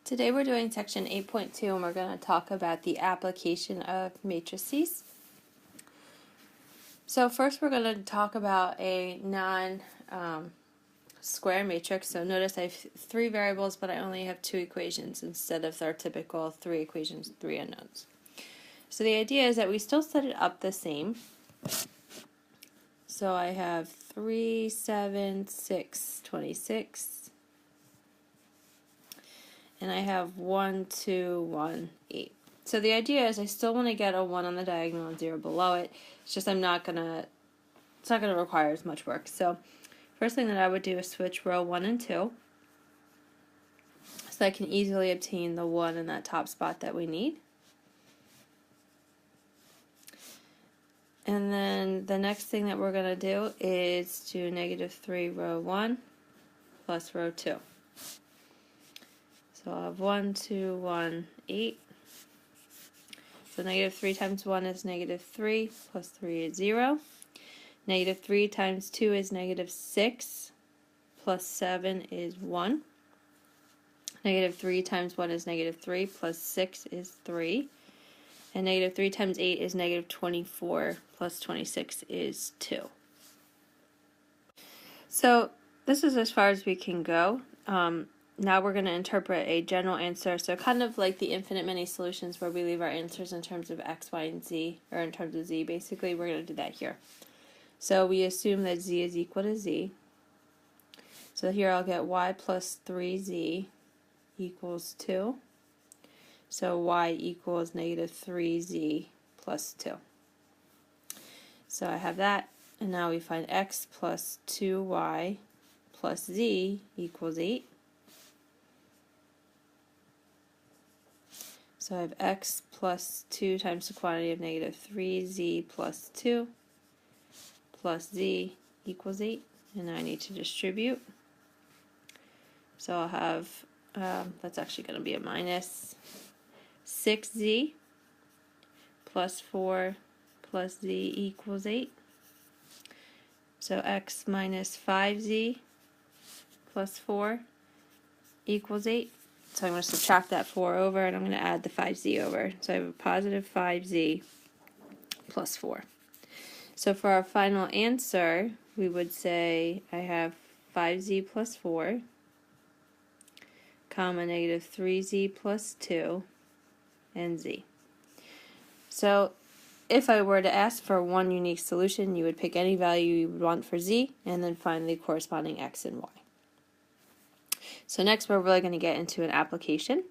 Today we're doing section 8.2 and we're going to talk about the application of matrices. So first we're going to talk about a non-square matrix. So notice I have three variables but I only have two equations instead of our typical three equations, three unknowns. So the idea is that we still set it up the same. So I have 3, 7, 6, 26. And I have 1, 2, 1, 8. So the idea is I still want to get a 1 on the diagonal and 0 below it. It's just it's not gonna require as much work. So first thing that I would do is switch row 1 and 2. So I can easily obtain the 1 in that top spot that we need. And then the next thing that we're going to do is do -3 row 1 plus row 2. So I'll have 1, 2, 1, 8. So -3 times 1 is -3, plus 3 is 0. -3 times 2 is -6, plus 7 is 1. -3 times 1 is -3, plus 6 is 3. And -3 times 8 is -24, plus 26 is 2. So this is as far as we can go. Now we're going to interpret a general answer, so kind of like the infinite many solutions where we leave our answers in terms of x, y, and z, or in terms of z, basically we're going to do that here. So we assume that z is equal to z. So here I'll get y plus 3z equals 2. So y equals -3z plus 2. So I have that, and now we find x plus 2y plus z equals 8. So I have x plus 2 times the quantity of -3z plus 2 plus z equals 8. And now I need to distribute. So I'll have, that's actually going to be a minus 6z plus 4 plus z equals 8. So x minus 5z plus 4 equals 8. So I'm going to subtract that 4 over, and I'm going to add the 5z over. So I have a positive 5z plus 4. So for our final answer, we would say I have 5z plus 4, comma, -3z plus 2, and z. So if I were to ask for one unique solution, you would pick any value you would want for z, and then find the corresponding x and y. So next we're really going to get into an application.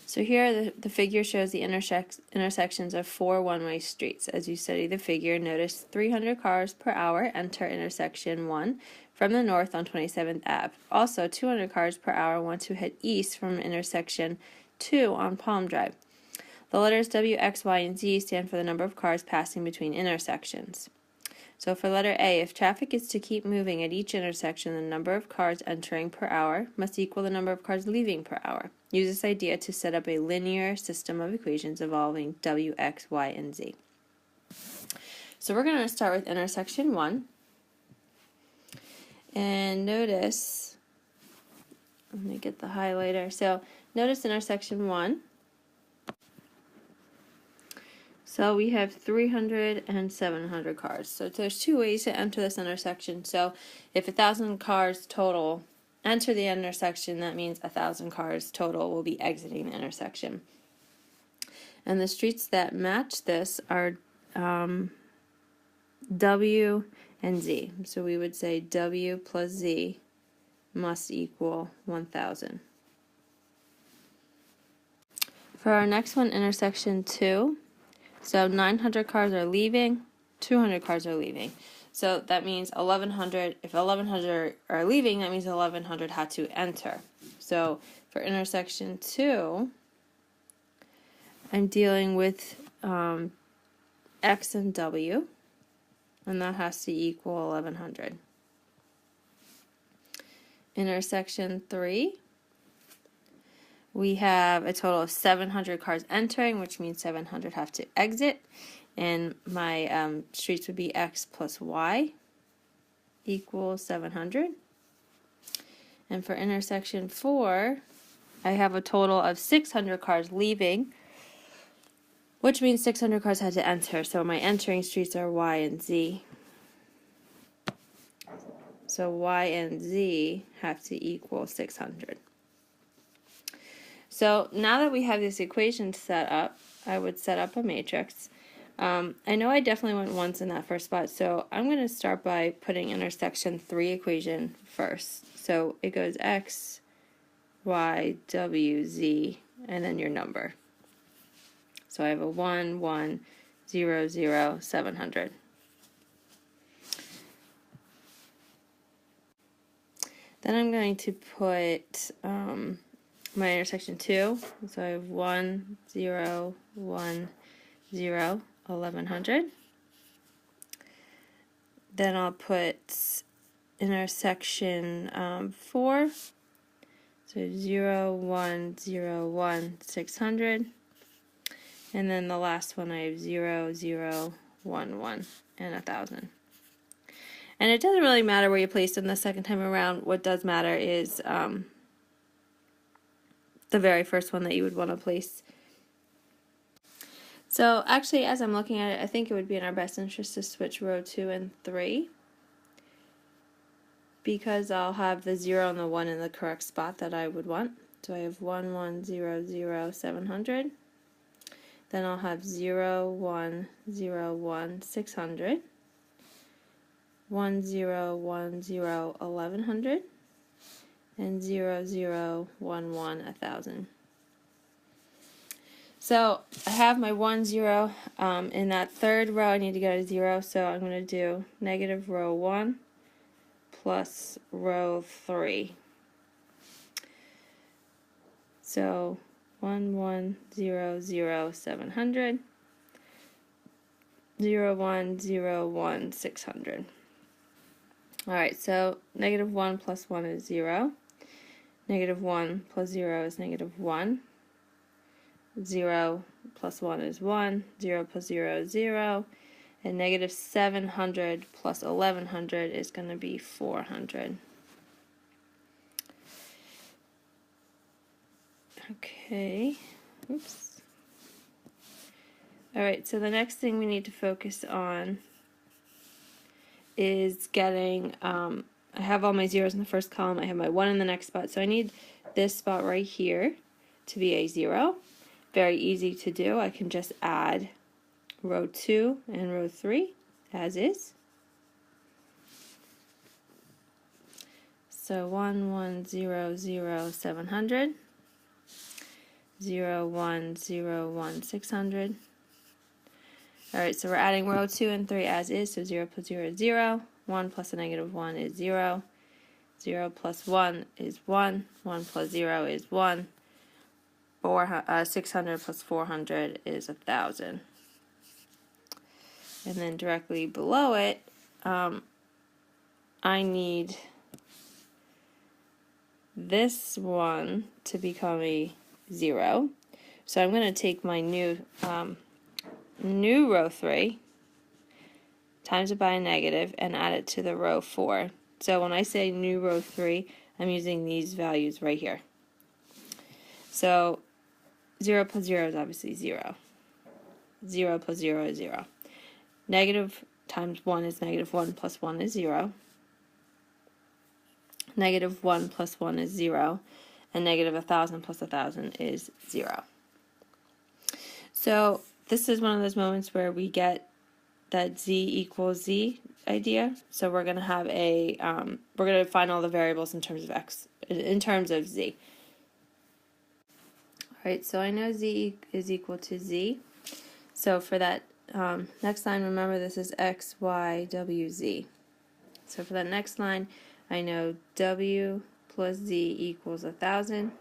So here the figure shows the intersections of 4 one-way streets. As you study the figure, notice 300 cars per hour enter intersection 1 from the north on 27th Ave. Also 200 cars per hour want to head east from intersection 2 on Palm Drive. The letters W, X, Y, and Z stand for the number of cars passing between intersections. So for letter A, if traffic is to keep moving at each intersection, the number of cars entering per hour must equal the number of cars leaving per hour. Use this idea to set up a linear system of equations involving W, X, Y, and Z. So we're going to start with intersection 1. And notice, let me get the highlighter. So notice intersection 1. So we have 300 and 700 cars. So there's two ways to enter this intersection. So if 1,000 cars total enter the intersection, that means 1,000 cars total will be exiting the intersection. And the streets that match this are W and Z. So we would say W plus Z must equal 1,000. For our next one, intersection 2. So 900 cars are leaving, 200 cars are leaving. So that means 1,100, if 1,100 are leaving, that means 1,100 had to enter. So for intersection 2, I'm dealing with X and W, and that has to equal 1,100. Intersection 3, we have a total of 700 cars entering, which means 700 have to exit. And my streets would be X plus Y equals 700. And for intersection 4, I have a total of 600 cars leaving, which means 600 cars had to enter. So my entering streets are Y and Z. So Y and Z have to equal 600. So now that we have this equation set up, I would set up a matrix. I know I definitely went once in that first spot, so I'm going to start by putting intersection 3 equation first. So it goes X, Y, W, Z, and then your number. So I have a 1, 1, 0, 0, 700. Then I'm going to put my intersection 2. So I have 1, 0, 1, 0, 1100. Then I'll put intersection 4. So 0, 1, 0, 1, 600. And then the last one I have 0, 0, 1, 1, and 1000. And it doesn't really matter where you place them the second time around. What does matter is the very first one that you would want to place. So actually, as I'm looking at it, I think it would be in our best interest to switch row 2 and 3, because I'll have the 0 and the 1 in the correct spot that I would want. So I have 1, 1, 0, 0, 700. Then I'll have 0, 1, 0, 1, 600. 1, 0, 1, 0, 1100. And 0, 0, 1, 1, 1000. So I have my 1, 0. In that third row, I need to get a 0, so I'm going to do negative row 1 plus row 3. So 1, 1, 0, 0, 700. 0, 1, 0, 1, 600. Alright, so negative 1 plus 1 is 0. Negative 1 plus 0 is negative 1. 0 plus 1 is 1. 0 plus 0 is 0. And negative 700 plus 1100 is going to be 400. Okay. Oops. Alright, so the next thing we need to focus on is getting, I have all my zeros in the first column, I have my 1 in the next spot, so I need this spot right here to be a 0. Very easy to do. I can just add row 2 and row 3 as is. So 1, 1, 0, 0, 700. 0, 1, 0, 1, 600. Alright, so we're adding row 2 and 3 as is, so 0 plus 0 is 0. 1 plus a negative 1 is 0. 0 plus 1 is 1. 1 plus 0 is 1. 600 plus 400 is 1000. And then directly below it, I need this one to become a 0. So I'm going to take my new row 3, times it by a negative, and add it to the row 4. So when I say new row 3, I'm using these values right here. So 0 plus 0 is obviously 0. 0 plus 0 is 0. Negative times 1 is negative 1 plus 1 is 0. Negative 1 plus 1 is 0. And negative 1000 plus 1000 is 0. So this is one of those moments where we get that z equals z idea. So we're going to have a, we're going to find all the variables in terms of x, in terms of z. Alright, so I know z is equal to z. So for that next line, remember this is x, y, w, z. So for that next line, I know w plus z equals 1000.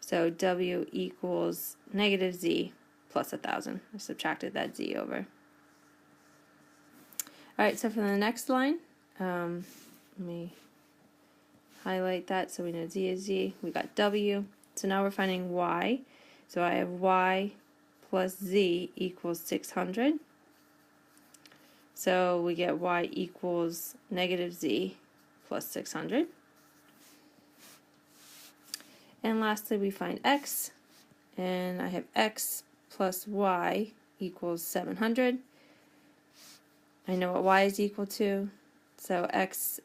So w equals negative z plus 1000. I subtracted that z over. Alright, so for the next line, let me highlight that so we know z is z. We got w. So now we're finding y. So I have y plus z equals 600. So we get y equals negative z plus 600. And lastly, we find x, and I have x plus y equals 700. I know what y is equal to, so x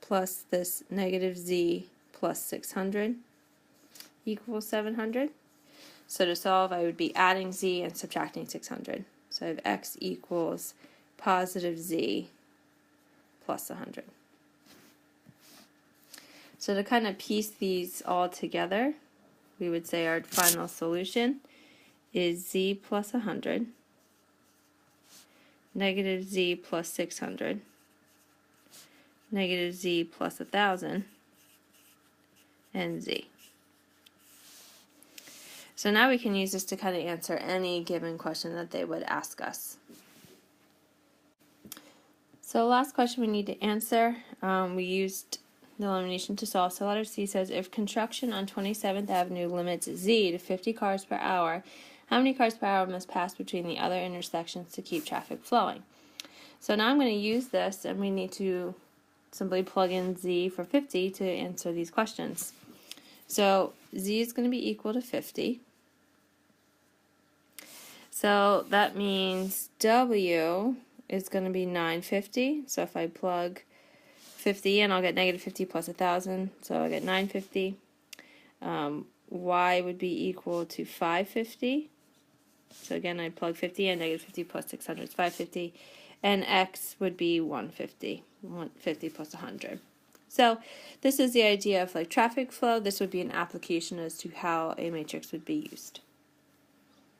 plus this negative z plus 600 equals 700. So to solve, I would be adding z and subtracting 600. So I have x equals positive z plus 100. So to kind of piece these all together, we would say our final solution is z plus 100, negative z plus 600, negative z plus 1,000, and z. So now we can use this to kind of answer any given question that they would ask us. So last question we need to answer, we used the elimination to solve. So letter C says, if construction on 27th Avenue limits Z to 50 cars per hour, how many cars per hour must pass between the other intersections to keep traffic flowing? So now I'm going to use this, and we need to simply plug in Z for 50 to answer these questions. So Z is going to be equal to 50. So that means W is going to be 950. So if I plug 50 in, I'll get negative 50 plus 1,000, so I'll get 950. Y would be equal to 550. So again, I plug 50 in, negative 50 plus 600 is 550. And X would be 150, 150 plus 100. So this is the idea of like traffic flow. This would be an application as to how a matrix would be used.